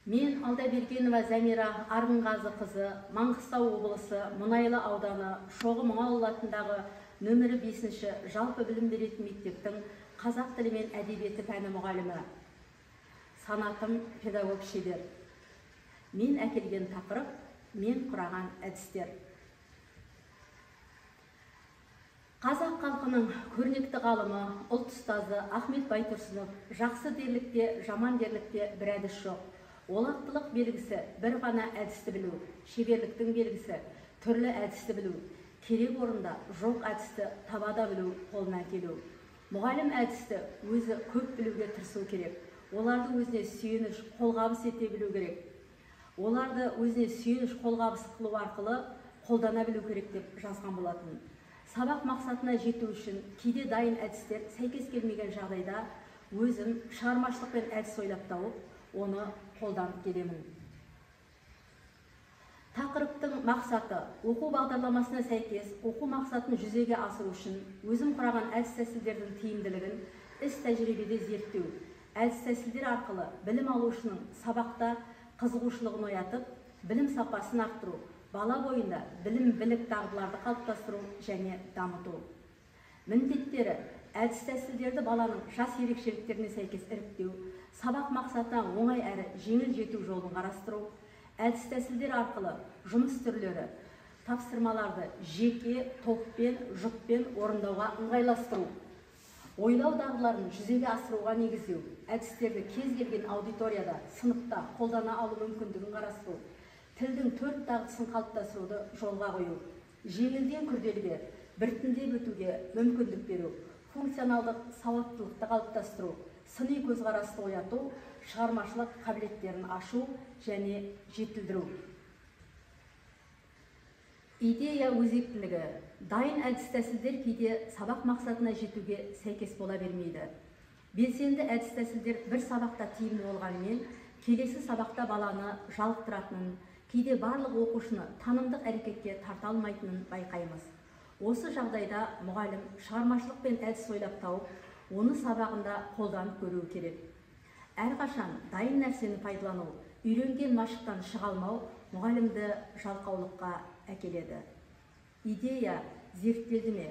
Мен Алдабергенова Замира Арғынғазы қызы, Маңғыстау облысы Мұнайлы ауданы Шоғы Мұңауыл атындағы нөмірі 5-ші жалпы білім беретін мектептің қазақ тілі мен әдебиеті пәні мұғалімі. Санатым педагог шебер. Мен әкелген тақырып, мен құраған әдістер. Қазақ халқының көрнекті ғалымы, ұлт ұстазы Ахмет Байтұрсынов жақсы дерлікте, жаман дерлікте бір әдіс жоқ. Олақтылық белгісі бір ғана әдісті білу, шеберліктің белгісі түрлі әдісті білу, керек орында жоқ әдісті табада білу, қолына келу. Мұғалім әдісті өзі көп білуге тырысу керек. Оларды өзіне сүйеніш, қолғабыс ете білу керек. Оларды өзіне сүйеніш, қолғабыс қылу арқылы қолдана білу керек деп жазған болатын. Сабақ мақсатына жету үшін кейде дайын әдістер сәйкес келмеген жағдайда өзім шығармашылықпен әдіс ойлап тауып, оны қолданып келемін. Тақырыптың мақсаты оқу бағдарламасына сәйкес оқу мақсатын жүзеге асыру үшін өзім құраған әдіс-тәсілдердің тиімділігін іс тәжірибеде зерттеу, әдіс-тәсілдер арқылы білім алушының сабақта қызығушылығын оятып, білім сапасын арттыру, бала бойында білім-білік дағдыларды қалыптастыру және дамыту. Міндеттері: әдіс-тәсілдерді баланың жас ерекшеліктеріне сәйкес іріктеу, сабақ мақсатына оңай әрі жеңіл жету жолын қарастыру, әдіс-тәсілдер арқылы жұмыс түрлері, тапсырмаларды жеке, топпен, жұппен орындауға ыңғайластыру, ойлау дағдыларын жүзеге асыруға негіздеу, әдістерді кез келген аудиторияда, сыныпта қолдана алу мүмкіндігін қарастыру, тілдің 4 дағдысын қалыптастыруды жолға қою, жеңілден күрделіге, біртіндеп өтуге мүмкіндік беру, функционалдық сауаттылықты қалыптастыру, сыни көзқарасты ояту, шығармашылық қабілеттерін ашу және жетілдіру. Идея өзектілігі. Дайын әдіс-тәсілдер кейде сабақ мақсатына жетуге сәйкес бола бермейді. Белсенді әдіс-тәсілдер бір сабақта тиімді болғанымен, келесі сабақта баланы жалықтыратынын, кейде барлық оқушыны танымдық әрекетке тарта алмайтынын байқаймыз. Осы жағдайда мұғалім шығармашылықпен әдіс ойлап тауып, оны сабағында қолданып көру керек. Әрқашан дайын нәрсені пайдалану, үйренген машықтан шыға алмау мұғалімді жалқаулыққа әкеледі. Идея зерттелді ме?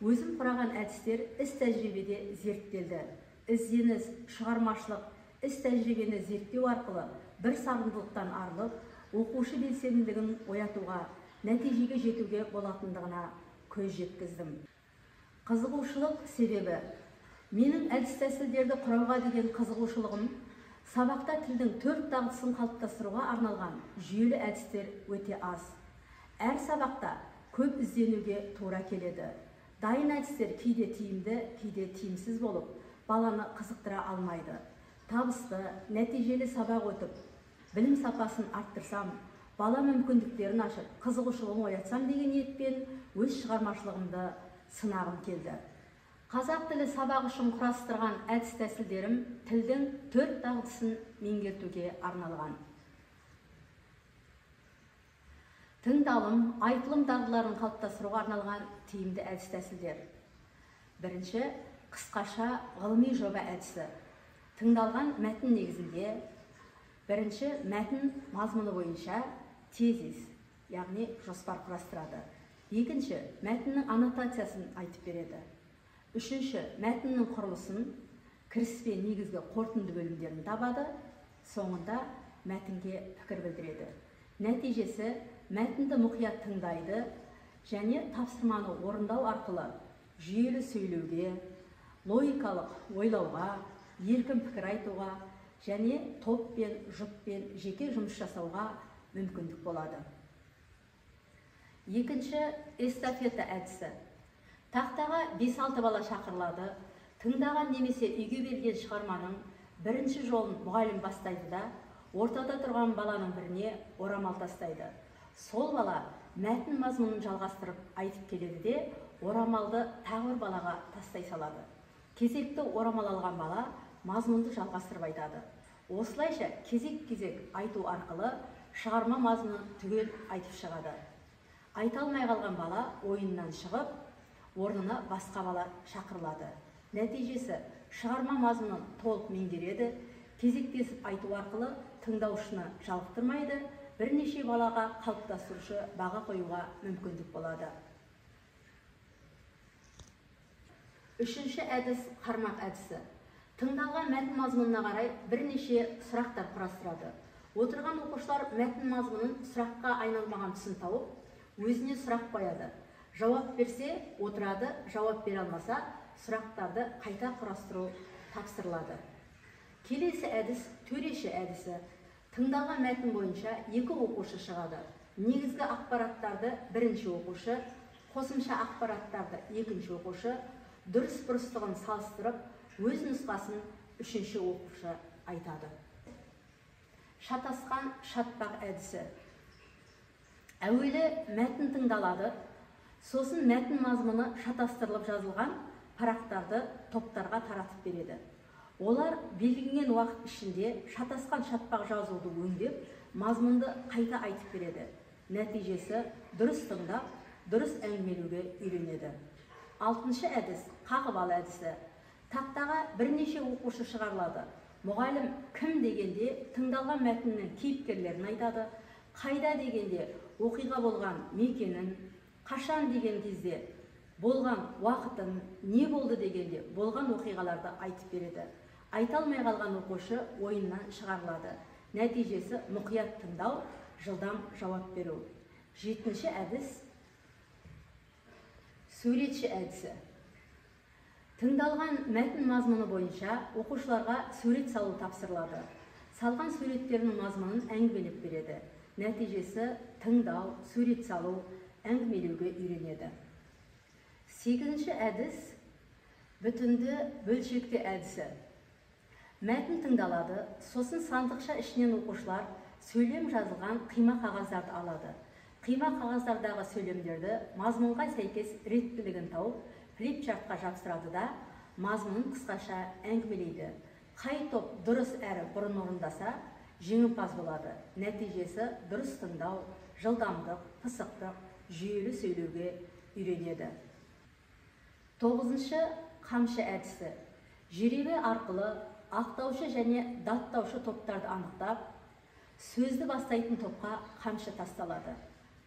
Өзім құраған әдістер іс тәжірибеде зерттелді. Ізденіс, шығармашылық, іс тәжірибені зерттеу арқылы бір сарындылықтан арылып, оқушы белсенділігін оятуға, нәтижеге жетуге болатындығына көз жеткіздім. Қызығушылық себебі. Менің әдіс-тәсілдерді құрауға деген қызығушылығым сабақта тілдің 4 дағдысын қалыптастыруға арналған жүйелі әдістер өте аз. Әр сабақта көп ізденуге тура келеді. Дайын әдістер кейде тиімді, кейде тиімсіз болып, баланы қызықтыра алмайды. Табысты, нәтижелі сабақ өтіп, білім сапасын арттырсам, бала мүмкіндіктерін ашып, қызығушылығын оятсам деген ниетпен өз шығармашылығымды сынағым келді. Қазақ тілі сабақ үшін құрастырған әдіс-тәсілдерім тілдің 4 дағдысын меңгертуге арналған. Тыңдалым, айтылым дағдыларын қалыптастыруға арналған тиімді әдіс-тәсілдер. Бірінші, қысқаша ғылыми жоба әдісі. Тыңдалған мәтін негізінде бірінші мәтін мазмұны бойынша тезис, яғни жоспар құрастырады. Екінші, мәтіннің аннотациясын айтып береді. Үшінші, мәтіннің құрылысын, кіріспе негізгі қорытынды бөлімдерін табады, соңында мәтінге пікір білдіреді. Нәтижесі, мәтінді мұқият тыңдайды және тапсырманы орындау арқылы жүйелі сөйлеуге, логикалық ойлауға, еркін пікір айтуға және топпен, жұппен жеке жұмыс жасауға мүмкіндік болады. Екінші, эстафета әдісі. Тақтаға 5-6 бала шақырылады, тыңдаған немесе үйге берген шығарманың бірінші жолын мұғалім бастайды да, ортада тұрған баланың біріне орамал тастайды. Сол бала мәтін мазмұнын жалғастырып айтып келеді де, орамалды тағы бір балаға тастай салады. Кезекті орамал алған бала мазмұнды жалғастырып айтады. Осылайша кезек-кезек айту арқылы шығарма мазмұнын түгел айтып шығады. Айта алмай қалған бала ойыннан шығып, орнына басқа бала шақырылады. Нәтижесі, шығарма мазмұнын толық меңгереді, кезектесіп айту арқылы тыңдаушыны жалықтырмайды, бірнеше балаға қалыптастырушы баға қоюға мүмкіндік болады. Үшінші әдіс қармақ әдісі. Тыңдалған мәтін мазмұнына қарай бірнеше сұрақтар құрастырады. Отырған оқушылар мәтін мазмұнын сұраққа айналмаған тұсын тауып, өзіне сұрақ қояды. Жауап берсе, отырады, жауап бере алмаса, сұрақтарды қайта құрастыру тапсырылады. Келесі әдіс төреші әдісі. Тыңдалған мәтін бойынша екі оқушы шығады. Негізгі ақпараттарды бірінші оқушы, қосымша ақпараттарды екінші оқушы, дұрыс-бұрыстығын салыстырып, өз нұсқасын үшінші оқушы айтады. Шатасқан шатпақ әдісі. Әуелі мәтін тыңдалады, сосын мәтін мазмұны шатастырылып жазылған парақтарды топтарға таратып береді. Олар белгіленген уақыт ішінде шатасқан шатпақ жазуды өңдеп, мазмұнды қайта айтып береді. Нәтижесі дұрыс тыңдап, дұрыс әңгімелеуге үйренеді. Алтыншы әдіс қағып ал әдісі. Тақтаға бірнеше оқушы шығарылады. Мұғалім кім дегенде тыңдалған мәтіннің кейіпкерлерін айтады. Қайда дегенде оқиға болған мекенін, қашан деген кезде болған уақытын, не болды дегенде болған оқиғаларды айтып береді. Айта алмай қалған оқушы ойыннан шығарылады. Нәтижесі мұқият тыңдау, жылдам жауап беру. Жетінші әдіс суретші әдісі. Тыңдалған мәтін мазмұны бойынша оқушыларға сурет салу тапсырылады. Салған суреттерінің мазмұнын әңгімелеп береді. Нәтижесі тыңдау, сурет салу, әңгімелеуге үйренеді. Сегізінші әдіс бүтінді бөлшекті әдісі. Мәтін тыңдалады, сосын сандықша ішінен оқушылар сөйлем жазылған қима қағаздарды алады. Қима қағаздардағы сөйлемдерді мазмұнға сәйкес реттілігін тауып, флипчартқа жапсырады да, мазмұнын қысқаша әңгімелейді. Қай топ дұрыс әрі бұрын орындаса, жеңімпаз болады. Нәтижесі дұрыс тыңдау, жылдамдық, пысықтық, жүйелі сөйлеуге үйренеді. Тоғызыншы қамшы әдісі. Жеребе арқылы ақтаушы және даттаушы топтарды анықтап, сөзді бастайтын топқа қамшы тасталады.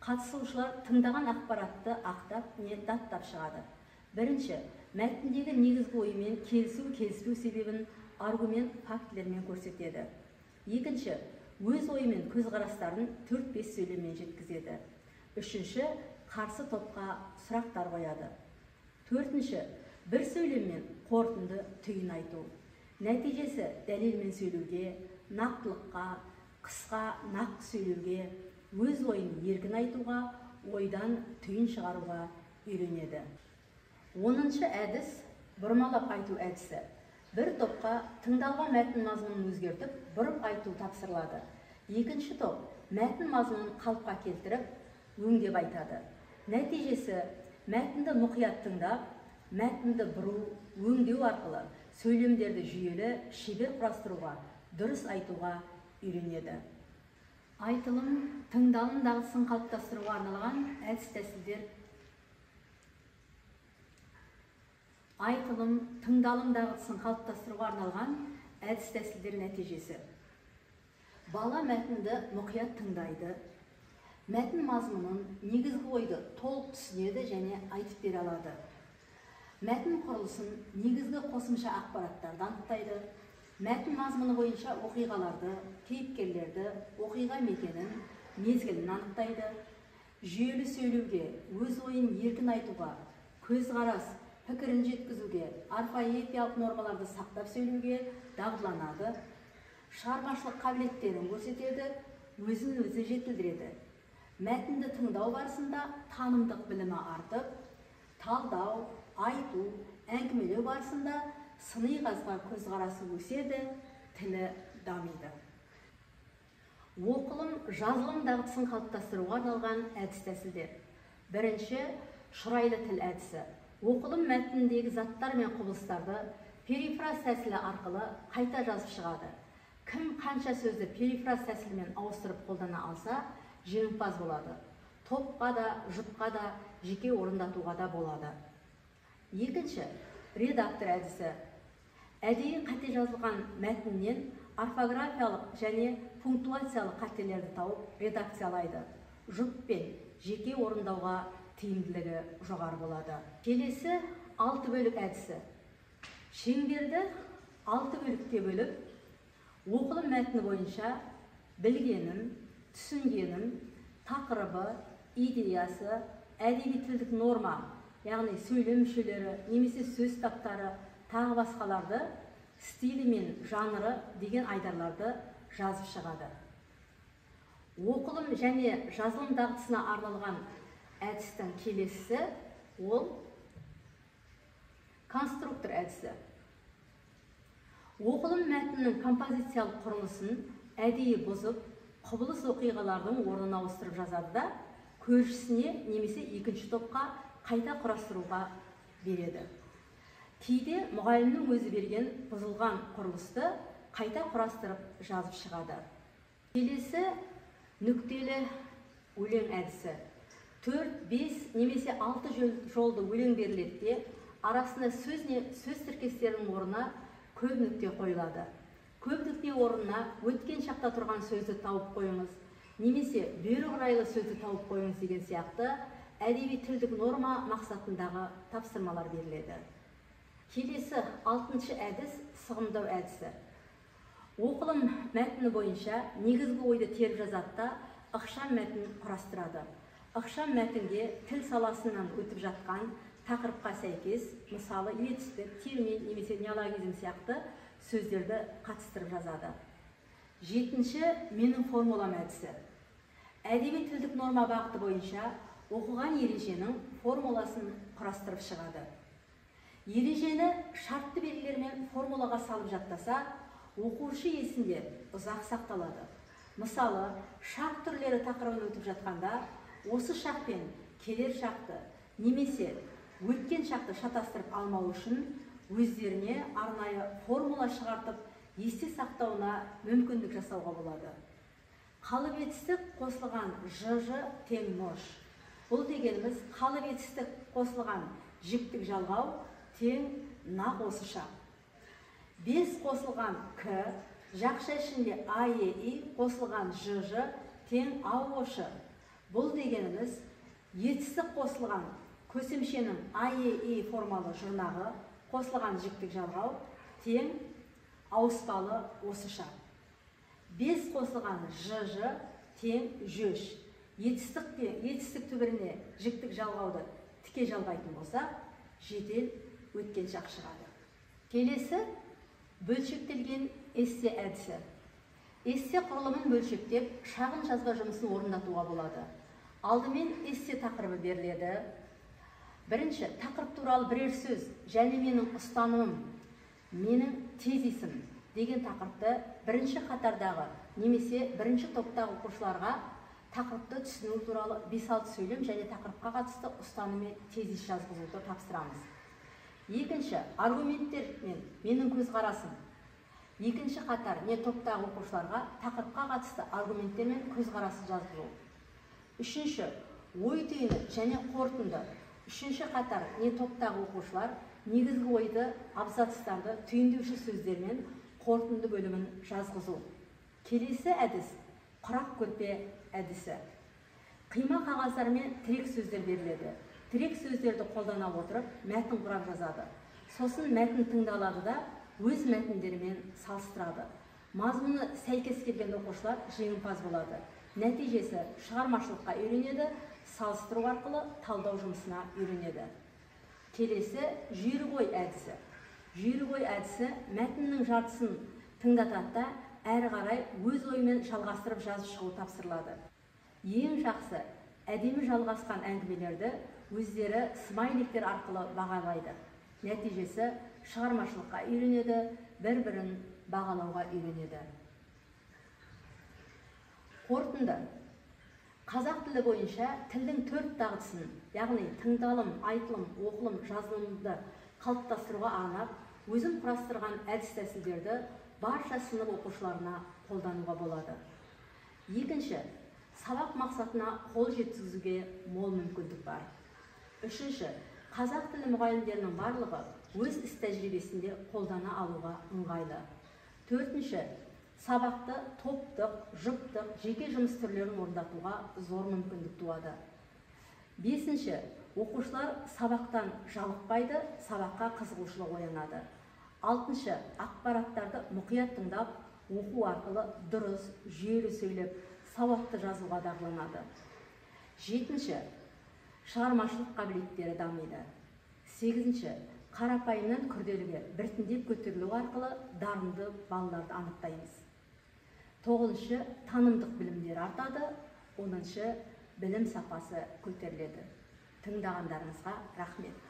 Қатысушылар тыңдаған ақпаратты ақтап не даттап шығады. Бірінші, мәтіндегі негізгі ойымен келісу себебін аргумент фактілермен көрсетеді. Екінші, өз ойымен көзқарастарын 4-5 сөйлеммен жеткізеді. Үшінші, қарсы топқа сұрақтар қояды. Төртінші, бір сөйлеммен қорытынды түйін айту. Нәтижесі дәлелмен сөйлеуге, нақтылыққа, қысқа, нақты сөйлеуге, өз ойын еркін айтуға, ойдан түйін шығаруға үйренеді. 10-шы әдіс бұрмалап айту әдісі. Бір топқа тыңдалған мәтін мазмұнын өзгертіп, бұрып айту тапсырылады. Екінші топ мәтін мазмұнын қалыпқа келтіріп, өңдеп айтады. Нәтижесі мәтінді мұқият тыңдап, мәтінді бұру, өңдеу арқылы сөйлемдерді жүйелі, шебер құрастыруға, дұрыс айтуға үйренеді. Айтылым, тыңдалым дағдысын қалыптастыруға арналған әдіс-тәсілдер. Айтылым, тыңдалым дағдысын қалыптастыруға арналған әдіс-тәсілдер нәтижесі. Бала мәтінді мұқият тыңдайды, мәтін мазмұнын, негізгі ойды толық түсінеді және айтып бере алады. Мәтін құрылысын, негізгі қосымша ақпараттарды анықтайды. Мәтін мазмұны бойынша оқиғаларды, кейіпкерлерді, оқиға мекенін, мезгілін анықтайды. Жүйелі сөйлеуге, өз ойын еркін айтуға, көзқарас, пікірін жеткізуге, орфоэпиялық нормаларды сақтап сөйлеуге дағдыланады. Шығармашылық қабілеттерін көрсетеді, өзін өзі жетілдіреді. Мәтінді тыңдау барысында танымдық білімі артып, талдау, айту, әңгімелеу барысында сыни қазға көзқарасы өседі, тілі дамиды. Оқылым, жазылым дағдысын қалыптастыруға арналған әдіс-тәсілдер. Бірінші, шұрайлы тіл әдісі. Оқылым мәтініндегі заттар мен құбылыстарды перифраз тәсілі арқылы қайта жазып шығады. Кім қанша сөзді перифраз тәсілімен ауыстырып қолдана алса, жеңімпаз болады. Топқа да, жұпқа да, жеке орындатуға да болады. Екінші, редактор әдісі. Әдейі қате жазылған мәтіннен орфографиялық және пунктуациялық қателерді тауып редакциялайды. Жұп пен жеке орындауға тиімділігі жоғары болады. Келесі 6 бөлік әдісі. Шеңберді 6 бөлікке бөліп, оқылым мәтіні бойынша білгенін, түсінгенін, тақырыбы, идеясы, әдеби тілдік норма, яғни сөйлем мүшелері, немесе сөз таптары, тағы басқаларды, стилі мен жанры деген айдарларды жазып шығады. Оқылым және жазылым дағдысына арналған әдістің келесісі ол конструктор әдісі. Оқылым мәтіннің композициялық құрылысын әдейі бұзып, құбылыс оқиғалардың орнын ауыстырып жазады да, көршісіне немесе екінші топқа қайта құрастыруға береді. Кейде мұғалімнің өзі берген бұзылған құрылысты қайта құрастырып жазып шығады. Келесі нүктелі өлең әдісі. 4, 5 немесе 6 жолды өлең беріледі, арасында сөз тіркестерінің орнына көп нүкте қойылады. Көп нүкте орнына өткен шақта тұрған сөзді тауып қойыңыз, немесе бері қарайлы сөзді тауып қойыңыз деген сияқты әдеби тілдік норма мақсатындағы тапсырмалар беріледі. Келесі 6-шы әдіс сығымдау әдісі. Оқылым мәтіні бойынша негізгі ойды теріп жазатта ықшам мәтін құрастырады. Ықшам мәтінге тіл саласынан өтіп жатқан тақырыпқа сәйкес, мысалы етістік, термин немесе неологизм сияқты сөздерді қатыстырып жазады. 7-ші менің формулам әдісі. Әдеби тілдік норма бағыты бойынша оқыған ереженің формуласын құрастырып шығады. Ережені шартты белгілермен формулаға салып жаттаса, оқушы есінде ұзақ сақталады. Мысалы, шақ түрлері тақырыбын өтіп жатқанда, осы шақ пен келер шақты немесе өткен шақты шатастырып алмау үшін өздеріне арнайы формула шығартып есте сақтауына мүмкіндік жасауға болады. Қалып етістік қосылған ЖЖ тең нош. Бұл дегеніміз қалып етістік қосылған жіктік жалғау тең нақ осы шақ. 5 қосылған К, жақша ішінде АЕИ қосылған ЖЖ тең АОШ. Бұл дегеніміз етістік қосылған көсемшенің АЕИ формалы жұрнағы қосылған жіктік жалғау тең ауыспалы осы шақ. 5 қосылған ЖЖ тең жөш. Етістік түбіріне жіктік жалғауды тіке жалғайтын болса, жедел өткен шақ шығады. Келесі бөлшектелген эссе әдісі. Эссе құрылымын бөлшектеп, шағын жазба жұмысын орындатуға болады. Алдымен эссе тақырыбы беріледі. Бірінші, тақырып туралы бірер сөз, және менің ұстанымым, менің тезисім деген тақырыпты бірінші қатардағы немесе бірінші топтағы оқушыларға тақырыпты түсіну туралы 5-6 сөйлем және тақырыпқа қатысты ұстаным мен тезис жазғызуды тапсырамыз. Екінші, аргументтер мен менің көзқарасым. Екінші қатар не топтағы оқушыларға тақырыпқа қатысты аргументтер мен көзқарасы жазғызу. Үшінші, ой түйіні және қорытынды. Үшінші қатар не топтағы оқушылар негізгі ойды, абзацтарды, түйіндеуші сөздермен қорытынды бөлімін жазғызу. Келесі әдіс құрақ көрпе әдісі. Қима қағаздармен тірек сөздер беріледі. Тірек сөздерді қолдана отырып, мәтін құрап жазады. Сосын мәтін тыңдалады да, өз мәтіндерімен салыстырады. Мазмұны сәйкес келген оқушылар жеңімпаз болады. Нәтижесі шығармашылыққа үйренеді, салыстыру арқылы талдау жұмысына үйренеді. Келесі жүйрік ой әдісі. Жүйрік ой әдісі мәтіннің жартысын тыңдататта әрі қарай өз оймен жалғастырып жазып шығу тапсырылады. Ең жақсы әдемі жалғасқан әңгімелерді өздері смайликтер арқылы бағалайды. Нәтижесі шығармашылыққа үйренеді, бір-бірін бағалауға үйренеді. Қорытынды. Қазақ тілі бойынша тілдің 4 дағдысын, яғни тыңдалым, айтылым, оқылым, жазылымды қалыптастыруға арнап, өзім құрастырған әдіс тәсілдерді барша сынып оқушыларына қолдануға болады. Екінші, сабақ мақсатына қол жеткізуге мол мүмкіндік бар. Үшінші, қазақ тілі мұғалімдерінің барлығы өз іс тәжірибесінде қолдана алуға ыңғайлы. Төртінші, сабақты топтық, жұптық, жеке жұмыс түрлерін орындатуға зор мүмкіндік туады. Бесінші, оқушылар сабақтан жалықпайды, сабаққа қызығушылық оянады. Алтыншы, ақпараттарды мұқият тыңдап, оқу арқылы дұрыс, жүйелі сөйлеп, сауатты жазуға дағдыланады. Жетінші, шығармашылық қабілеттері дамиды. Сегізінші, қарапайымнан күрделіге біртіндеп көтерілу арқылы дарынды балаларды анықтаймыз. Тоғызыншы, танымдық білімдер артады. Оныншы, білім сапасы көтеріледі. Тыңдағандарыңызға рахмет.